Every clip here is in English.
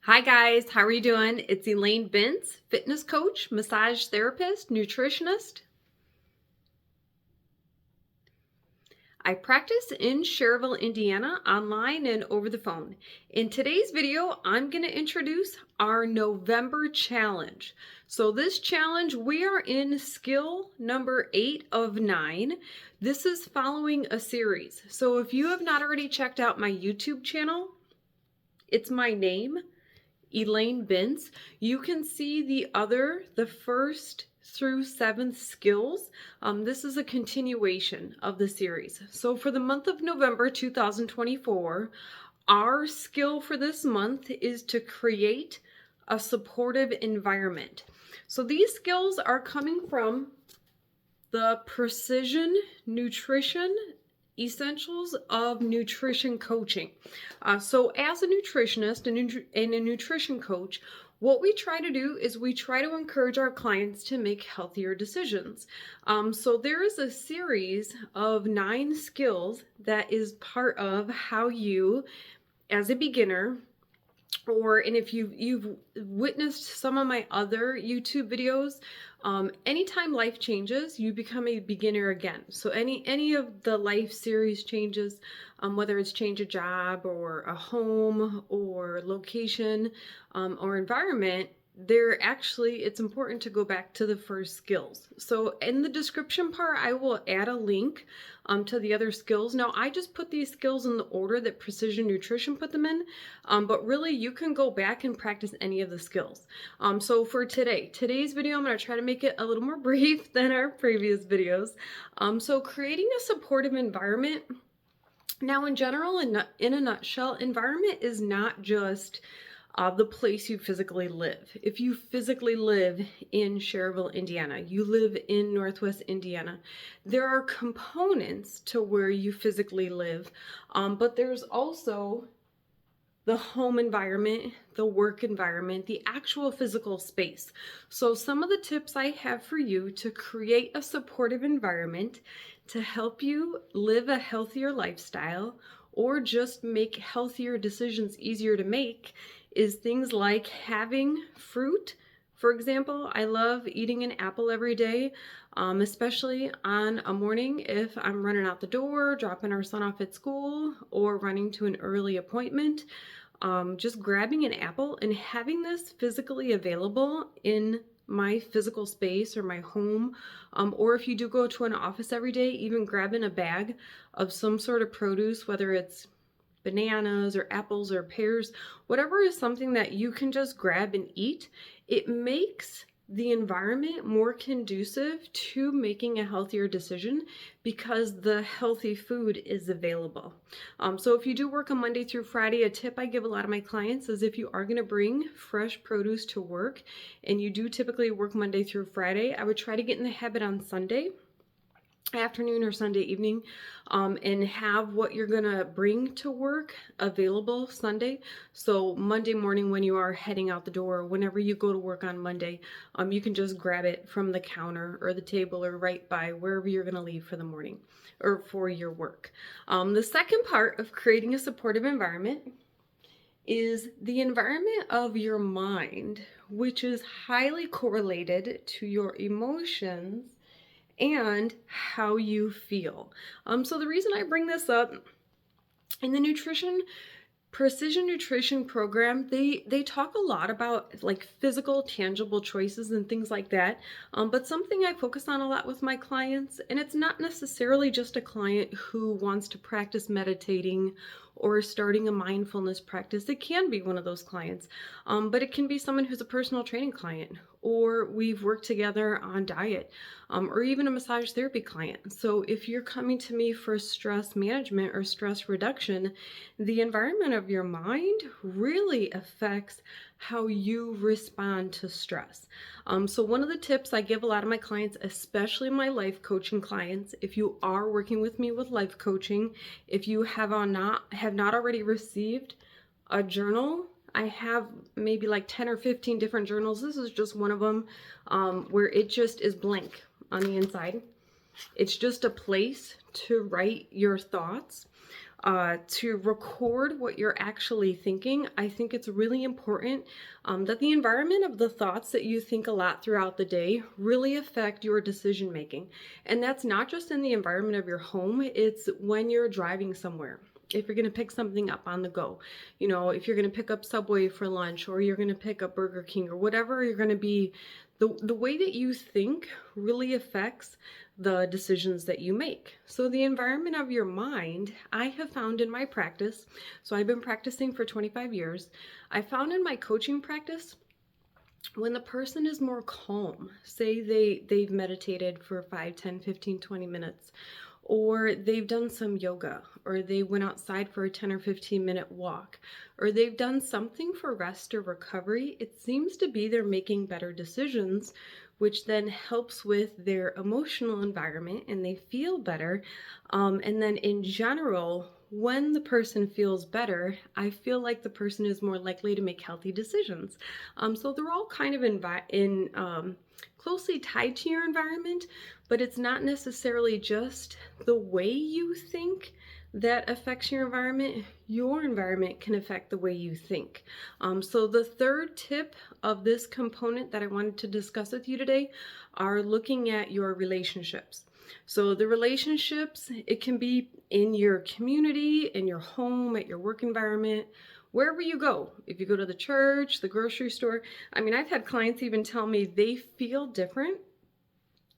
Hi guys, how are you doing? It's Elaine Bintz, fitness coach, massage therapist, nutritionist. I practice in Cherville, Indiana, online and over the phone. In today's video, I'm going to introduce our November challenge. So this challenge, we are in skill number 8 of 9. This is following a series. So if you have not already checked out my YouTube channel, it's my name, Elaine Bintz. You can see the first through 7th skills. This is a continuation of the series. So for the month of November 2024, our skill for this month is to create a supportive environment. So these skills are coming from the Precision Nutrition Essentials of Nutrition Coaching. So as a nutritionist and a nutrition coach, what we try to do is we try to encourage our clients to make healthier decisions. So there is a series of 9 skills that is part of how you, as a beginner, and if you've witnessed some of my other YouTube videos, anytime life changes, you become a beginner again. So any of the life series changes, whether it's change a job or a home or location or environment, it's important to go back to the first skills. So in the description part, I will add a link to the other skills. Now, I just put these skills in the order that Precision Nutrition put them in, but really you can go back and practice any of the skills. So for today's video, I'm going to try to make it a little more brief than our previous videos. So creating a supportive environment. Now, in general, in a nutshell, environment is not just the place you physically live. If you physically live in Cherville, Indiana, you live in Northwest Indiana, there are components to where you physically live, but there's also the home environment, the work environment, the actual physical space. So some of the tips I have for you to create a supportive environment to help you live a healthier lifestyle or just make healthier decisions easier to make is things like having fruit. For example, I love eating an apple every day, especially on a morning if I'm running out the door, dropping our son off at school, or running to an early appointment. Just grabbing an apple and having this physically available in my physical space or my home, or if you do go to an office every day, even grabbing a bag of some sort of produce, whether it's bananas or apples or pears, whatever is something that you can just grab and eat, it makes the environment more conducive to making a healthier decision because the healthy food is available. So if you do work on Monday through Friday, a tip I give a lot of my clients is if you are going to bring fresh produce to work and you do typically work Monday through Friday, I would try to get in the habit on Sunday afternoon or Sunday evening, and have what you're gonna bring to work available Sunday. So Monday morning when you are heading out the door, whenever you go to work on Monday, you can just grab it from the counter or the table or right by wherever you're gonna leave for the morning or for your work. The second part of creating a supportive environment is the environment of your mind, which is highly correlated to your emotions and how you feel. So the reason I bring this up, in the Precision Nutrition program, they talk a lot about like physical, tangible choices and things like that. But something I focus on a lot with my clients, and it's not necessarily just a client who wants to practice meditating or starting a mindfulness practice. It can be one of those clients, but it can be someone who's a personal training client, or we've worked together on diet, or even a massage therapy client. So if you're coming to me for stress management or stress reduction, the environment of your mind really affects how you respond to stress. So one of the tips I give a lot of my clients, especially my life coaching clients, if you are working with me with life coaching, if you have not already received a journal, I have maybe like 10 or 15 different journals. This is just one of them, where it just is blank on the inside. It's just a place to write your thoughts. to record what you're actually thinking. I think it's really important that the environment of the thoughts that you think a lot throughout the day really affect your decision making. And that's not just in the environment of your home, it's when you're driving somewhere. If you're going to pick something up on the go, if you're going to pick up Subway for lunch, or you're going to pick up Burger King, or whatever you're going to be, the way that you think really affects the decisions that you make. So the environment of your mind, I have found in my practice, so I've been practicing for 25 years, I found in my coaching practice, when the person is more calm, say they've meditated for 5, 10, 15, 20 minutes, or they've done some yoga, or they went outside for a 10 or 15-minute walk, or they've done something for rest or recovery, it seems to be they're making better decisions, which then helps with their emotional environment and they feel better. And then in general, when the person feels better, I feel like the person is more likely to make healthy decisions. So they're all kind of closely tied to your environment, but it's not necessarily just the way you think that affects your environment. Your environment can affect the way you think. So the third tip of this component that I wanted to discuss with you today are looking at your relationships. So the relationships, it can be in your community, in your home, at your work environment, wherever you go. If you go to the church, the grocery store. I mean, I've had clients even tell me they feel different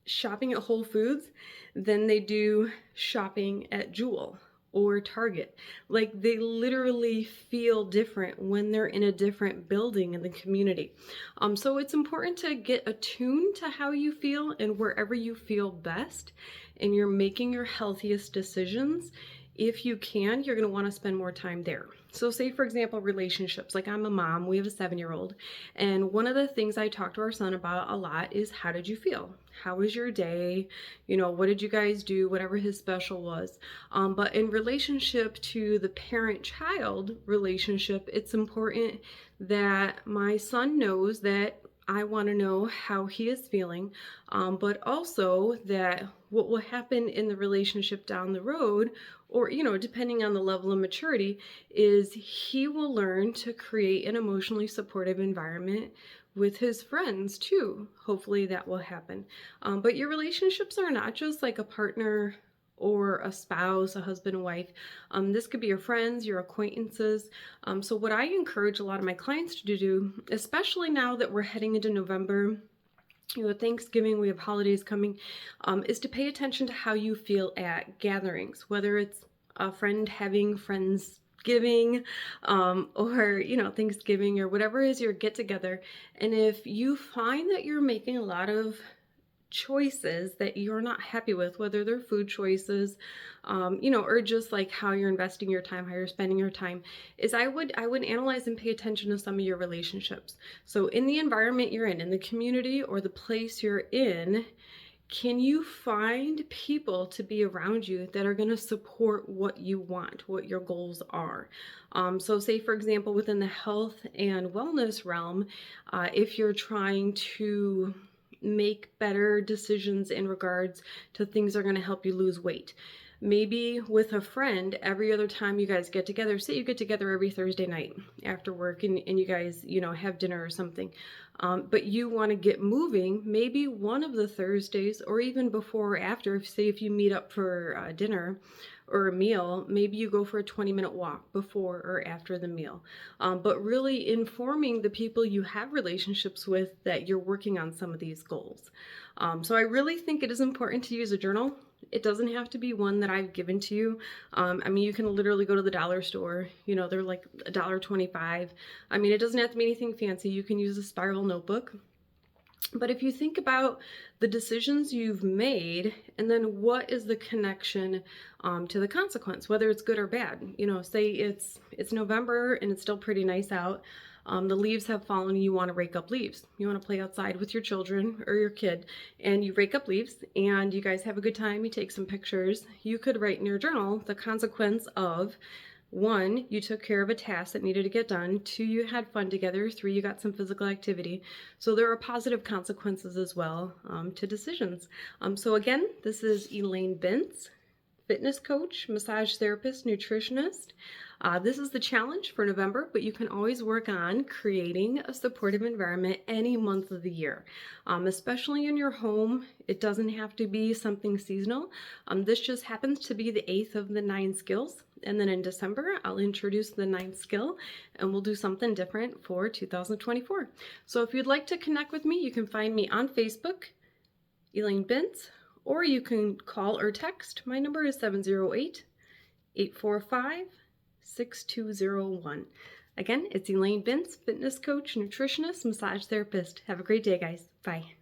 shopping at Whole Foods than they do shopping at Jewel or Target. Like, they literally feel different when they're in a different building in the community. So it's important to get attuned to how you feel, and wherever you feel best and you're making your healthiest decisions, if you can, you're going to want to spend more time there. So say, for example, relationships. Like, I'm a mom, we have a 7-year-old, and one of the things I talk to our son about a lot is, how did you feel? How was your day? What did you guys do? Whatever his special was. But in relationship to the parent-child relationship, it's important that my son knows that I want to know how he is feeling, but also that what will happen in the relationship down the road, or, depending on the level of maturity, is he will learn to create an emotionally supportive environment with his friends too. Hopefully that will happen. But your relationships are not just like a partner or a spouse, a husband and wife. This could be your friends, your acquaintances. So what I encourage a lot of my clients to do, especially now that we're heading into November, Thanksgiving, we have holidays coming, is to pay attention to how you feel at gatherings, whether it's a friend having Friendsgiving, or, Thanksgiving, or whatever is your get together. And if you find that you're making a lot of choices that you're not happy with, whether they're food choices, or just like how you're investing your time, how you're spending your time, is I would analyze and pay attention to some of your relationships. So in the environment you're in the community or the place you're in, can you find people to be around you that are going to support what you want, what your goals are? So say, for example, within the health and wellness realm, if you're trying to make better decisions in regards to things that are going to help you lose weight. Maybe with a friend, every other time you guys get together, say you get together every Thursday night after work and you guys, have dinner or something, but you want to get moving, maybe one of the Thursdays, or even before or after, say if you meet up for dinner or a meal, maybe you go for a 20-minute walk before or after the meal. But really informing the people you have relationships with that you're working on some of these goals. So I really think it is important to use a journal. It doesn't have to be one that I've given to you. You can literally go to the dollar store. They're like $1.25. It doesn't have to be anything fancy. You can use a spiral notebook. But if you think about the decisions you've made, and then what is the connection to the consequence, whether it's good or bad. Say it's November and it's still pretty nice out. The leaves have fallen, you want to rake up leaves. You want to play outside with your children or your kid, and you rake up leaves and you guys have a good time, you take some pictures. You could write in your journal the consequence of: 1, you took care of a task that needed to get done. 2, you had fun together. 3, you got some physical activity. So there are positive consequences as well to decisions. So again, this is Elaine Bintz. fitness coach, massage therapist, nutritionist. This is the challenge for November, but you can always work on creating a supportive environment any month of the year, especially in your home. It doesn't have to be something seasonal. This just happens to be the 8th of the 9 skills. And then in December, I'll introduce the 9th skill and we'll do something different for 2024. So if you'd like to connect with me, you can find me on Facebook, Elaine Bintz, or you can call or text. My number is 708-845-6201. Again, it's Elaine Bintz, fitness coach, nutritionist, massage therapist. Have a great day, guys. Bye.